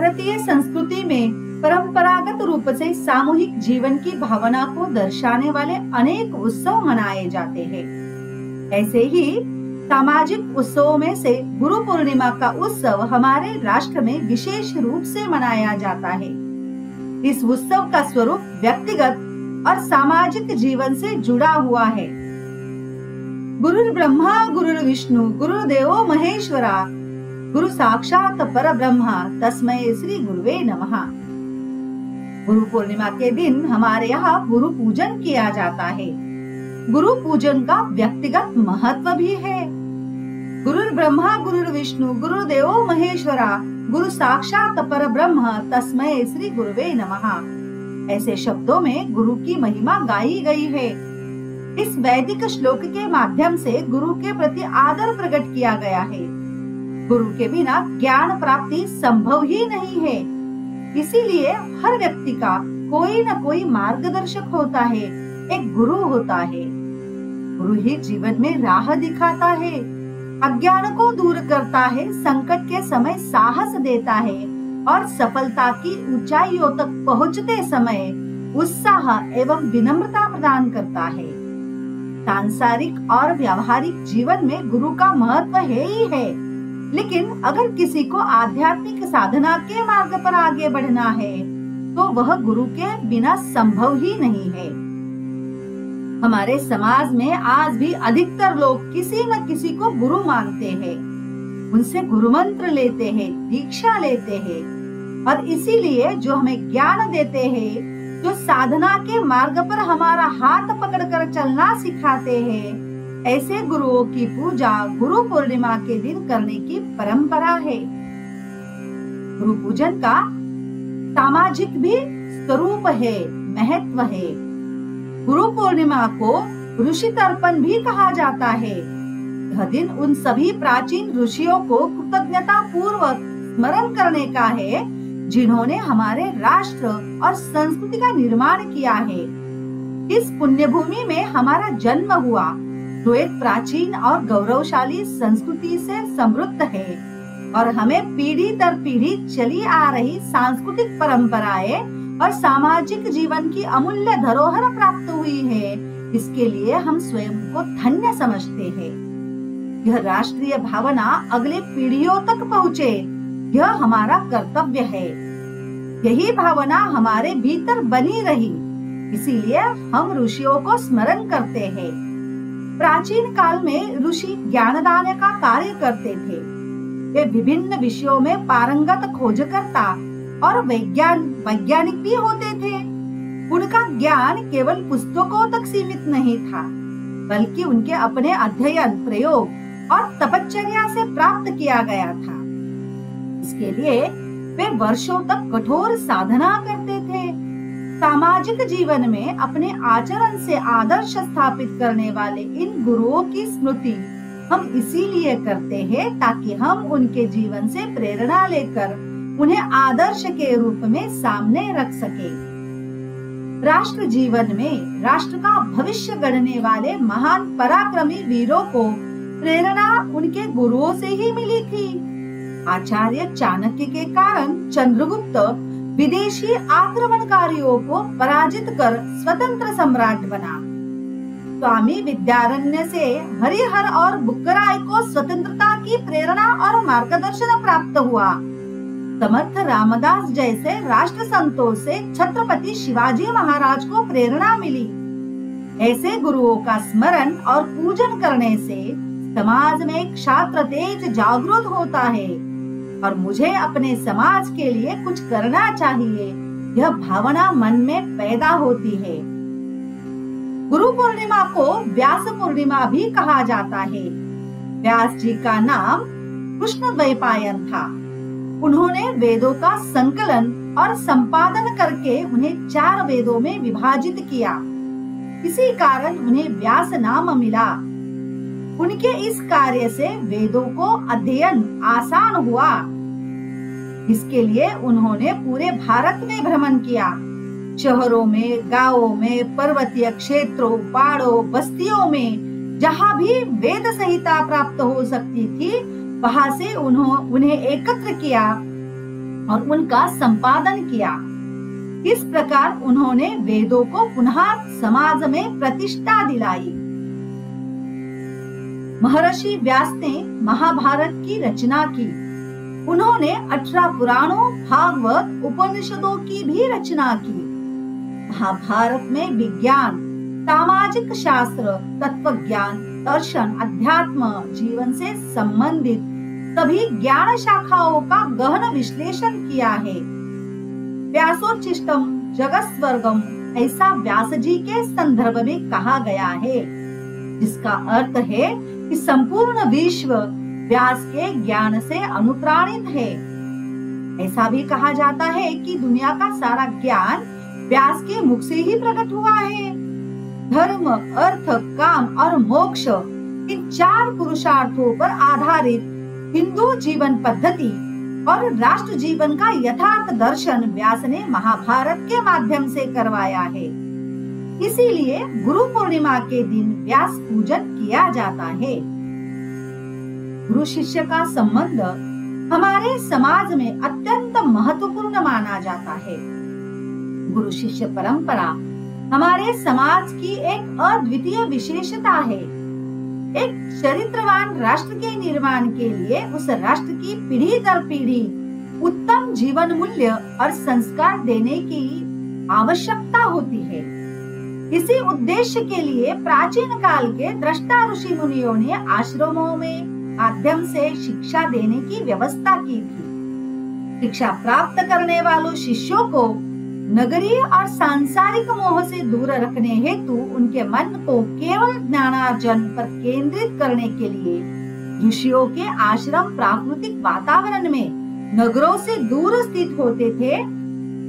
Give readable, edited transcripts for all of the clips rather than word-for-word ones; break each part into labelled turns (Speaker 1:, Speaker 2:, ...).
Speaker 1: भारतीय संस्कृति में परंपरागत रूप से सामूहिक जीवन की भावना को दर्शाने वाले अनेक उत्सव मनाए जाते हैं। ऐसे ही सामाजिक उत्सवों में से गुरु पूर्णिमा का उत्सव हमारे राष्ट्र में विशेष रूप से मनाया जाता है। इस उत्सव का स्वरूप व्यक्तिगत और सामाजिक जीवन से जुड़ा हुआ है। गुरु ब्रह्मा गुरु विष्णु गुरुदेवो महेश्वरा गुरु साक्षात परब्रह्मा तस्मै श्री गुरुवे नमः। गुरु पूर्णिमा के दिन हमारे यहाँ गुरु पूजन किया जाता है। गुरु पूजन का व्यक्तिगत महत्व भी है। गुरु ब्रह्मा गुरु विष्णु गुरुदेवो महेश्वरा गुरु साक्षात परब्रह्म तस्मै श्री गुरुवे नमः। ऐसे शब्दों में गुरु की महिमा गाई गई है। इस वैदिक श्लोक के माध्यम से गुरु के प्रति आदर प्रकट किया गया है। गुरु के बिना ज्ञान प्राप्ति संभव ही नहीं है। इसीलिए हर व्यक्ति का कोई न कोई मार्गदर्शक होता है, एक गुरु होता है। गुरु ही जीवन में राह दिखाता है, अज्ञान को दूर करता है, संकट के समय साहस देता है और सफलता की ऊंचाइयों तक पहुंचते समय उत्साह एवं विनम्रता प्रदान करता है। सांसारिक और व्यावहारिक जीवन में गुरु का महत्व है ही है, लेकिन अगर किसी को आध्यात्मिक साधना के मार्ग पर आगे बढ़ना है तो वह गुरु के बिना संभव ही नहीं है। हमारे समाज में आज भी अधिकतर लोग किसी न किसी को गुरु मानते हैं, उनसे गुरु मंत्र लेते हैं, दीक्षा लेते हैं और इसीलिए जो हमें ज्ञान देते हैं, जो साधना के मार्ग पर हमारा हाथ पकड़कर चलना सिखाते हैं, ऐसे गुरुओं की पूजा गुरु पूर्णिमा के दिन करने की परंपरा है। गुरु पूजन का सामाजिक भी स्वरूप है, महत्व है। गुरु पूर्णिमा को ऋषि तर्पण भी कहा जाता है। यह दिन उन सभी प्राचीन ऋषियों को कृतज्ञता पूर्वक स्मरण करने का है जिन्होंने हमारे राष्ट्र और संस्कृति का निर्माण किया है। इस पुण्य भूमि में हमारा जन्म हुआ, जो एक प्राचीन और गौरवशाली संस्कृति से समृद्ध है और हमें पीढ़ी दर पीढ़ी चली आ रही सांस्कृतिक परंपराएं और सामाजिक जीवन की अमूल्य धरोहर प्राप्त हुई है। इसके लिए हम स्वयं को धन्य समझते हैं। यह राष्ट्रीय भावना अगले पीढ़ियों तक पहुँचे, यह हमारा कर्तव्य है। यही भावना हमारे भीतर बनी रही, इसीलिए हम ऋषियों को स्मरण करते हैं। प्राचीन काल में ऋषि ज्ञानदान का कार्य करते थे। वे विभिन्न विषयों में पारंगत खोजकर्ता और वैज्ञानिक भी होते थे। उनका ज्ञान केवल पुस्तकों तक सीमित नहीं था, बल्कि उनके अपने अध्ययन, प्रयोग और तपश्चर्या से प्राप्त किया गया था। इसके लिए वे वर्षों तक कठोर साधना करते थे। सामाजिक जीवन में अपने आचरण से आदर्श स्थापित करने वाले इन गुरुओं की स्मृति हम इसीलिए करते हैं ताकि हम उनके जीवन से प्रेरणा लेकर उन्हें आदर्श के रूप में सामने रख सके। राष्ट्र जीवन में राष्ट्र का भविष्य गढ़ने वाले महान पराक्रमी वीरों को प्रेरणा उनके गुरुओं से ही मिली थी। आचार्य चाणक्य के कारण चंद्रगुप्त विदेशी आक्रमणकारियों को पराजित कर स्वतंत्र सम्राट बना। स्वामी विद्यारण्य से हरिहर और बुक्कराय को स्वतंत्रता की प्रेरणा और मार्गदर्शन प्राप्त हुआ। समर्थ रामदास जैसे राष्ट्र संतों से छत्रपति शिवाजी महाराज को प्रेरणा मिली। ऐसे गुरुओं का स्मरण और पूजन करने से समाज में एक क्षात्र तेज जागृत होता है और मुझे अपने समाज के लिए कुछ करना चाहिए, यह भावना मन में पैदा होती है। गुरु पूर्णिमा को व्यास पूर्णिमा भी कहा जाता है। व्यास जी का नाम कृष्णद्वैपायन था। उन्होंने वेदों का संकलन और संपादन करके उन्हें 4 वेदों में विभाजित किया। इसी कारण उन्हें व्यास नाम मिला। उनके इस कार्य से वेदों को अध्ययन आसान हुआ। इसके लिए उन्होंने पूरे भारत में भ्रमण किया। शहरों में, गांवों में, पर्वतीय क्षेत्रों, पहाड़ों, बस्तियों में जहाँ भी वेद संहिता प्राप्त हो सकती थी, वहां से उन्हें एकत्र किया और उनका संपादन किया। इस प्रकार उन्होंने वेदों को पुनः समाज में प्रतिष्ठा दिलाई। महर्षि व्यास ने महाभारत की रचना की। उन्होंने 18 पुराणों, भागवत, उपनिषदों की भी रचना की। महाभारत में विज्ञान, सामाजिक शास्त्र, तत्व ज्ञान, दर्शन, अध्यात्म, जीवन से संबंधित सभी ज्ञान शाखाओं का गहन विश्लेषण किया है। व्यासोच्छिष्टम जगत्स्वर्गम ऐसा व्यास जी के संदर्भ में कहा गया है, जिसका अर्थ है कि संपूर्ण विश्व व्यास के ज्ञान से अनुप्राणित है। ऐसा भी कहा जाता है कि दुनिया का सारा ज्ञान व्यास के मुख से ही प्रकट हुआ है। धर्म, अर्थ, काम और मोक्ष इन 4 पुरुषार्थों पर आधारित हिंदू जीवन पद्धति और राष्ट्र जीवन का यथार्थ दर्शन व्यास ने महाभारत के माध्यम से करवाया है। इसीलिए गुरु पूर्णिमा के दिन व्यास पूजन किया जाता है। गुरु शिष्य का संबंध हमारे समाज में अत्यंत महत्वपूर्ण माना जाता है। गुरु शिष्य परंपरा हमारे समाज की एक अद्वितीय विशेषता है। एक चरित्रवान राष्ट्र के निर्माण के लिए उस राष्ट्र की पीढ़ी दर पीढ़ी उत्तम जीवन मूल्य और संस्कार देने की आवश्यकता होती है। इसी उद्देश्य के लिए प्राचीन काल के दृष्टा ऋषि मुनियों ने आश्रमों में माध्यम से शिक्षा देने की व्यवस्था की थी। शिक्षा प्राप्त करने वालों शिष्यों को नगरीय और सांसारिक मोह से दूर रखने हेतु उनके मन को केवल ज्ञानार्जन पर केंद्रित करने के लिए ऋषियों के आश्रम प्राकृतिक वातावरण में नगरों से दूर स्थित होते थे।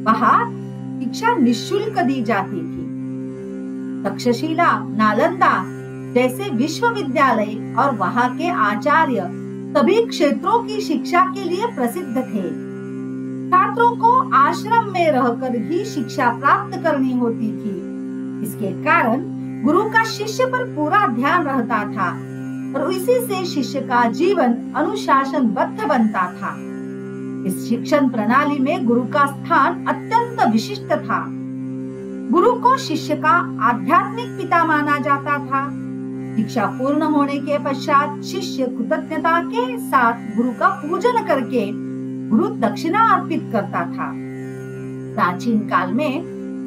Speaker 1: वहाँ शिक्षा निःशुल्क दी जाती थी। तक्षशिला, नालंदा जैसे विश्वविद्यालय और वहाँ के आचार्य सभी क्षेत्रों की शिक्षा के लिए प्रसिद्ध थे। छात्रों को आश्रम में रहकर ही शिक्षा प्राप्त करनी होती थी। इसके कारण गुरु का शिष्य पर पूरा ध्यान रहता था और इसी से शिष्य का जीवन अनुशासनबद्ध बनता था। इस शिक्षण प्रणाली में गुरु का स्थान अत्यंत विशिष्ट था। गुरु को शिष्य का आध्यात्मिक पिता माना जाता था। शिक्षा पूर्ण होने के पश्चात शिष्य कृतज्ञता के साथ गुरु का पूजन करके गुरु दक्षिणा अर्पित करता था। प्राचीन काल में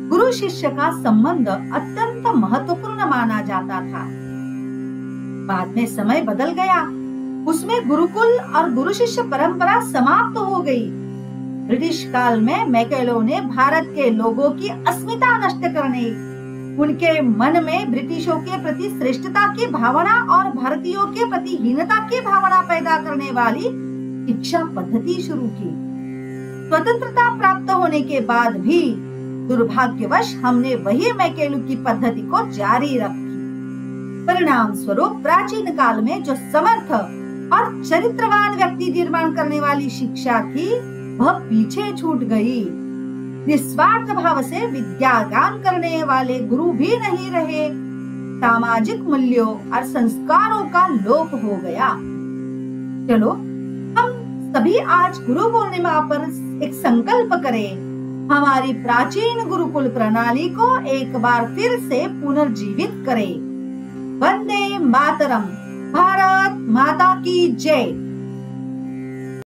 Speaker 1: गुरु शिष्य का संबंध अत्यंत महत्वपूर्ण माना जाता था। बाद में समय बदल गया, उसमें गुरुकुल और गुरु शिष्य परंपरा समाप्त हो गई। ब्रिटिश काल में मैकेलो ने भारत के लोगों की अस्मिता नष्ट करने, उनके मन में ब्रिटिशों के प्रति श्रेष्ठता की भावना और भारतीयों के प्रति हीनता की भावना पैदा करने वाली शिक्षा पद्धति शुरू की। स्वतंत्रता प्राप्त होने के बाद भी दुर्भाग्यवश हमने वही मैकेलू की पद्धति को जारी रखी। परिणाम स्वरूप प्राचीन काल में जो समर्थ और चरित्रवान व्यक्ति निर्माण करने वाली शिक्षा थी, वह पीछे छूट गई। निस्वार्थ भाव से विद्यादान करने वाले गुरु भी नहीं रहे। सामाजिक मूल्यों और संस्कारों का लोप हो गया। चलो हम सभी आज गुरु पूर्णिमा पर एक संकल्प करें, हमारी प्राचीन गुरुकुल प्रणाली को एक बार फिर से पुनर्जीवित करें। वंदे मातरम। भारत माता की जय।